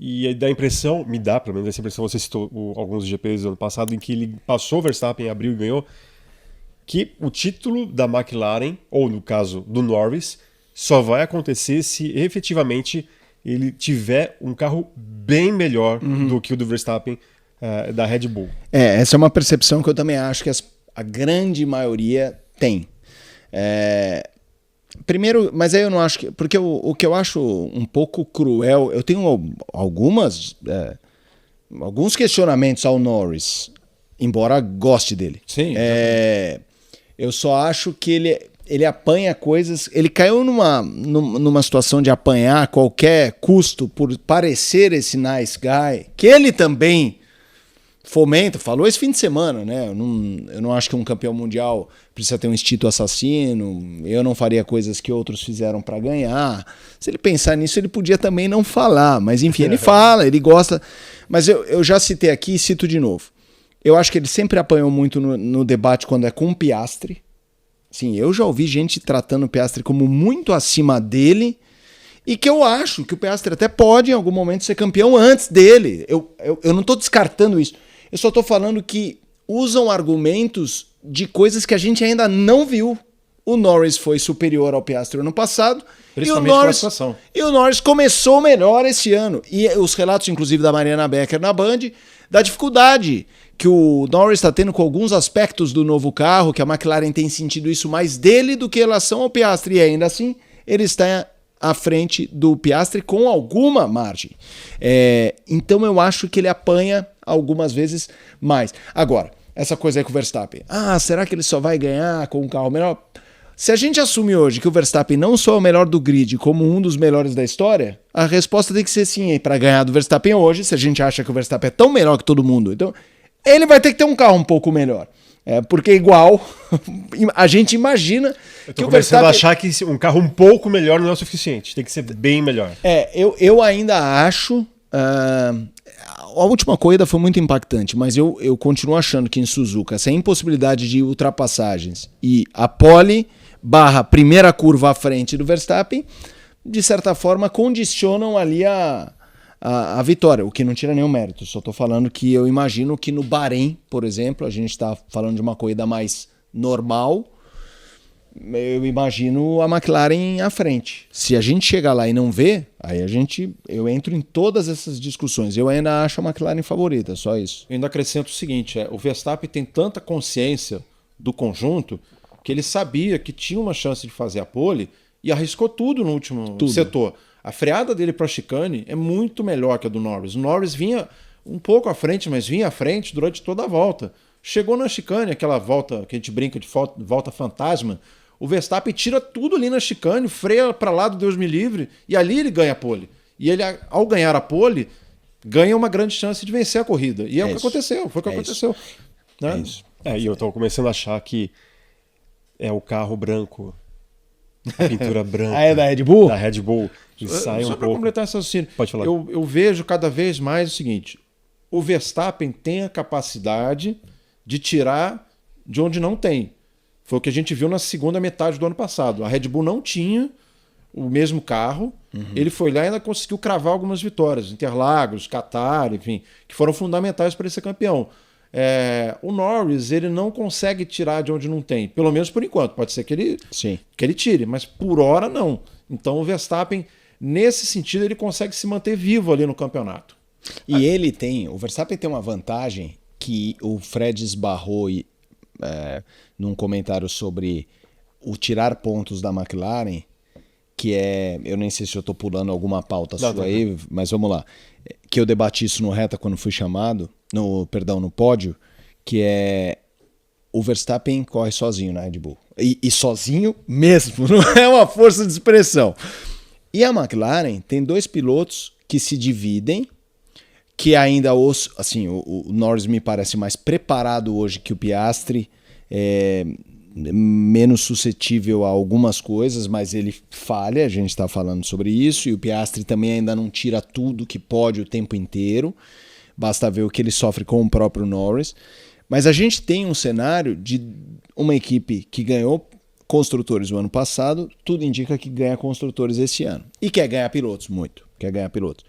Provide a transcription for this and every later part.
E dá a impressão, me dá pelo menos essa impressão, você citou alguns GPs do ano passado, em que ele passou o Verstappen, abriu e ganhou, que o título da McLaren, ou no caso do Norris, só vai acontecer se efetivamente ele tiver um carro bem melhor do que o do Verstappen da Red Bull. Essa é uma percepção que eu também acho que a grande maioria tem. Primeiro, mas aí eu não acho que... Porque o que eu acho um pouco cruel... Eu tenho alguns questionamentos ao Norris, embora goste dele. Sim. Eu só acho que ele apanha coisas... Ele caiu numa situação de apanhar a qualquer custo por parecer esse nice guy, que ele também fomenta, falou esse fim de semana, né? Eu não acho que um campeão mundial precisa ter um instinto assassino, eu não faria coisas que outros fizeram para ganhar. Se ele pensar nisso, ele podia também não falar, mas enfim, ele fala, ele gosta. Mas eu já citei aqui e cito de novo. Eu acho que ele sempre apanhou muito no debate quando é com o Piastri. Sim, eu já ouvi gente tratando o Piastri como muito acima dele, e que eu acho que o Piastri até pode em algum momento ser campeão antes dele. Eu não estou descartando isso. Eu só estou falando que usam argumentos de coisas que a gente ainda não viu. O Norris foi superior ao Piastri ano passado. Principalmente classificação. E o Norris começou melhor esse ano. E os relatos, inclusive, da Mariana Becker na Band, da dificuldade que o Norris está tendo com alguns aspectos do novo carro, que a McLaren tem sentido isso mais dele do que em relação ao Piastri. E ainda assim, ele está à frente do Piastri com alguma margem. Então eu acho que ele apanha algumas vezes mais. Agora, essa coisa aí com o Verstappen. Será que ele só vai ganhar com um carro melhor? Se a gente assume hoje que o Verstappen não só é o melhor do grid, como um dos melhores da história, a resposta tem que ser sim. Para ganhar do Verstappen hoje, se a gente acha que o Verstappen é tão melhor que todo mundo, então ele vai ter que ter um carro um pouco melhor. Porque igual, a gente imagina que o Verstappen... a achar que um carro um pouco melhor não é o suficiente. Tem que ser bem melhor. Eu ainda acho... a última corrida foi muito impactante, mas eu continuo achando que em Suzuka, essa impossibilidade de ultrapassagens e a pole / primeira curva à frente do Verstappen, de certa forma condicionam ali a vitória, o que não tira nenhum mérito. Só estou falando que eu imagino que no Bahrein, por exemplo, a gente está falando de uma corrida mais normal, eu imagino a McLaren à frente. Se a gente chegar lá e não ver, aí eu entro em todas essas discussões. Eu ainda acho a McLaren favorita, só isso. Eu ainda acrescento o seguinte, o Verstappen tem tanta consciência do conjunto que ele sabia que tinha uma chance de fazer a pole e arriscou tudo no último setor. A freada dele para a chicane é muito melhor que a do Norris. O Norris vinha um pouco à frente, mas vinha à frente durante toda a volta. Chegou na chicane, aquela volta que a gente brinca de volta fantasma, o Verstappen tira tudo ali na chicane, freia para lá do Deus me livre, e ali ele ganha a pole. E ele, ao ganhar a pole, ganha uma grande chance de vencer a corrida. E é o que aconteceu, foi o que aconteceu. Né? É isso. E eu estou começando a achar que é o carro branco, a pintura branca. É da Red Bull? Da Red Bull. Que sai Só um para pouco. completar esse raciocínio, Pode falar. Eu vejo cada vez mais o seguinte, o Verstappen tem a capacidade de tirar de onde não tem. Foi o que a gente viu na segunda metade do ano passado. A Red Bull não tinha o mesmo carro. Ele foi lá e ainda conseguiu cravar algumas vitórias. Interlagos, Qatar, enfim, que foram fundamentais para ele ser campeão. O Norris, ele não consegue tirar de onde não tem. Pelo menos por enquanto. Pode ser que ele tire, mas por hora não. Então o Verstappen, nesse sentido, ele consegue se manter vivo ali no campeonato. E o Verstappen tem uma vantagem que o Fred esbarrou num comentário sobre o tirar pontos da McLaren, que eu nem sei se eu estou pulando alguma pauta sua aí, mas vamos lá, que eu debati isso no Reta quando fui chamado, no pódio, que o Verstappen corre sozinho na Red Bull, e sozinho mesmo, não é uma força de expressão. E a McLaren tem dois pilotos que se dividem, que ainda o Norris me parece mais preparado hoje que o Piastri, menos suscetível a algumas coisas, mas ele falha, a gente está falando sobre isso, e o Piastri também ainda não tira tudo que pode o tempo inteiro, basta ver o que ele sofre com o próprio Norris. Mas a gente tem um cenário de uma equipe que ganhou construtores no ano passado, tudo indica que ganha construtores esse ano, e quer ganhar pilotos, muito, quer ganhar pilotos.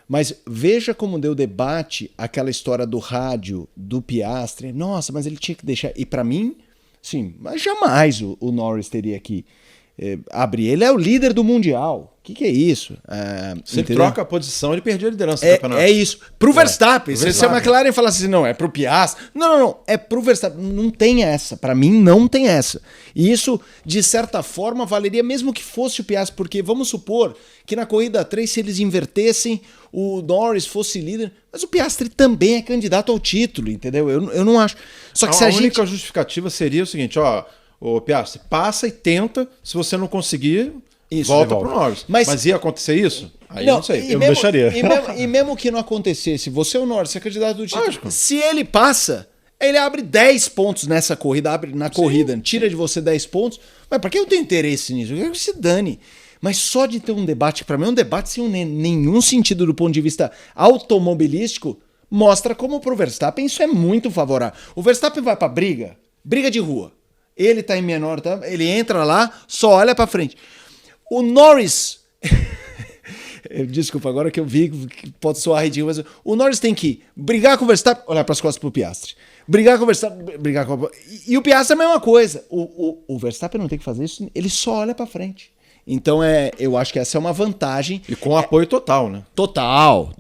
Mas veja como deu debate aquela história do rádio, do Piastri. Nossa, mas ele tinha que deixar... E para mim, sim, mas jamais o Norris teria que abrir. Ele é o líder do Mundial. O que é isso? Se ele troca a posição, ele perdeu a liderança do campeonato. É isso. Pro Verstappen. Se a McLaren falasse assim, não, é pro Piastri. Não. É pro Verstappen. Não tem essa. Para mim, não tem essa. E isso, de certa forma, valeria mesmo que fosse o Piastri. Porque vamos supor que na corrida 3, se eles invertessem, o Norris fosse líder. Mas o Piastri também é candidato ao título, entendeu? Eu não acho. Só que a única justificativa seria o seguinte, ô Piastri, passa e tenta. Se você não conseguir... Isso, volta pro Norris. Mas ia acontecer isso? Aí não sei. Eu deixaria. E mesmo que não acontecesse, você é o Norris, você é candidato do título. Lógico. Se ele passa, ele abre 10 pontos nessa corrida, abre na corrida, tira de você 10 pontos. Mas pra que eu tenho interesse nisso? Eu quero que se dane. Mas só de ter um debate, pra mim é um debate sem nenhum sentido do ponto de vista automobilístico, mostra como pro Verstappen isso é muito favorável. O Verstappen vai pra briga de rua. Ele tá em menor, tá? Ele entra lá, só olha pra frente. O Norris, desculpa, agora que eu vi que pode soar ridículo, mas o Norris tem que brigar com o Verstappen, olhar para as costas pro Piastri. Brigar com o Verstappen, E o Piastri é a mesma coisa. O Verstappen não tem que fazer isso, ele só olha para frente. Então eu acho que essa é uma vantagem. E com apoio total, né? Total.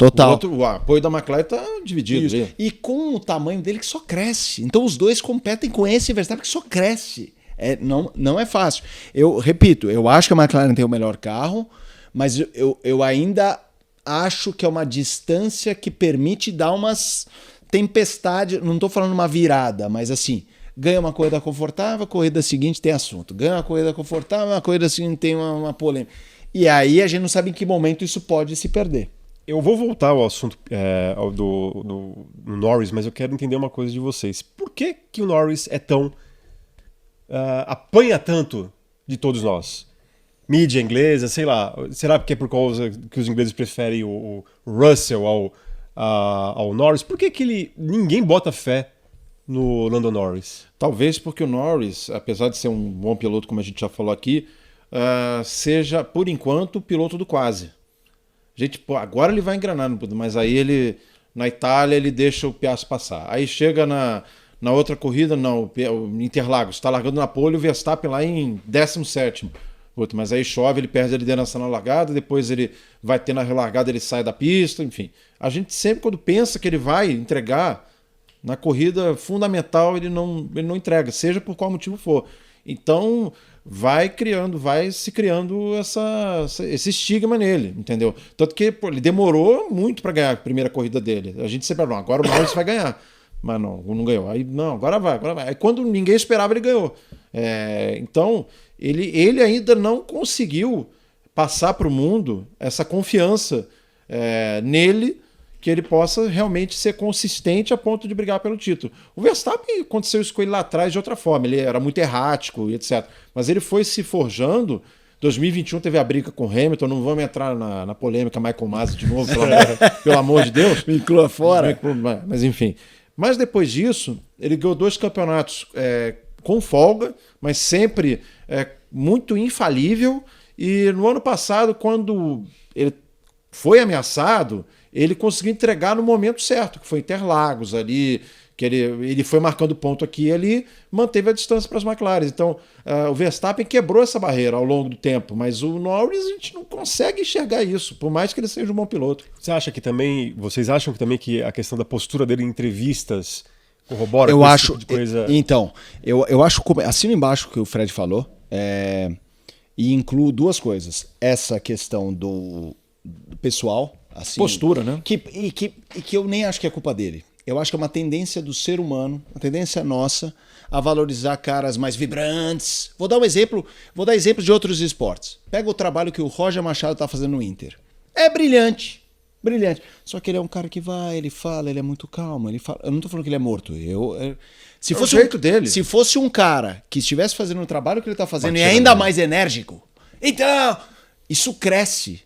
O apoio da McLaren tá dividido. Isso. E com o tamanho dele que só cresce. Então os dois competem com esse Verstappen que só cresce. Não é fácil. Eu repito, eu acho que a McLaren tem o melhor carro, mas eu ainda acho que é uma distância que permite dar umas tempestades. Não estou falando uma virada, mas assim, ganha uma corrida confortável, a corrida seguinte tem assunto. Ganha uma corrida confortável, a corrida seguinte tem uma polêmica. E aí a gente não sabe em que momento isso pode se perder. Eu vou voltar ao assunto do Norris, mas eu quero entender uma coisa de vocês. Por que o Norris é tão... apanha tanto de todos nós? Mídia inglesa, sei lá. Será que é por causa que os ingleses preferem o Russell ao Norris? Por que ninguém bota fé no Lando Norris? Talvez porque o Norris, apesar de ser um bom piloto, como a gente já falou aqui, seja, por enquanto, o piloto do quase. Agora ele vai engrenar, mas aí ele, na Itália, ele deixa o Piastri passar. Aí chega na outra corrida, não, o Interlagos está largando na pole, o Verstappen lá em 17º. Mas aí chove, ele perde a liderança na largada, depois ele vai ter na relargada, ele sai da pista, enfim. A gente sempre, quando pensa que ele vai entregar, na corrida fundamental ele não entrega, seja por qual motivo for. Então vai se criando esse estigma nele, entendeu? Tanto que ele demorou muito para ganhar a primeira corrida dele. A gente sempre falou, agora o Norris vai ganhar. Mas não ganhou. Aí, não, agora vai. Aí quando ninguém esperava, ele ganhou. Então, ele ainda não conseguiu passar para o mundo essa confiança nele, que ele possa realmente ser consistente a ponto de brigar pelo título. O Verstappen, aconteceu isso com ele lá atrás de outra forma. Ele era muito errático e etc. Mas ele foi se forjando. 2021 teve a briga com o Hamilton, não vamos entrar na polêmica Michael Masi de novo, pelo amor de Deus. Me inclua fora. Mas enfim... Mas depois disso, ele ganhou 2 campeonatos com folga, mas sempre muito infalível. E no ano passado, quando ele foi ameaçado, ele conseguiu entregar no momento certo, que foi Interlagos ali, que ele foi marcando ponto aqui e ali, manteve a distância para as McLaren. Então, o Verstappen quebrou essa barreira ao longo do tempo, mas o Norris a gente não consegue enxergar isso, por mais que ele seja um bom piloto. Vocês acham que também que a questão da postura dele em entrevistas corrobora com esse tipo de coisa? Então, eu acho, assino embaixo o que o Fred falou, e incluo 2 coisas. Essa questão do pessoal, assim, postura, né? Que eu nem acho que é culpa dele. Eu acho que é uma tendência do ser humano, uma tendência nossa, a valorizar caras mais vibrantes. Vou dar exemplos de outros esportes. Pega o trabalho que o Roger Machado está fazendo no Inter. É brilhante. Só que ele é um cara que ele fala, ele é muito calmo. Ele fala, eu não estou falando que ele é morto. Se fosse o jeito dele. Se fosse um cara que estivesse fazendo o trabalho que ele está fazendo e ainda mais enérgico, então... Isso cresce.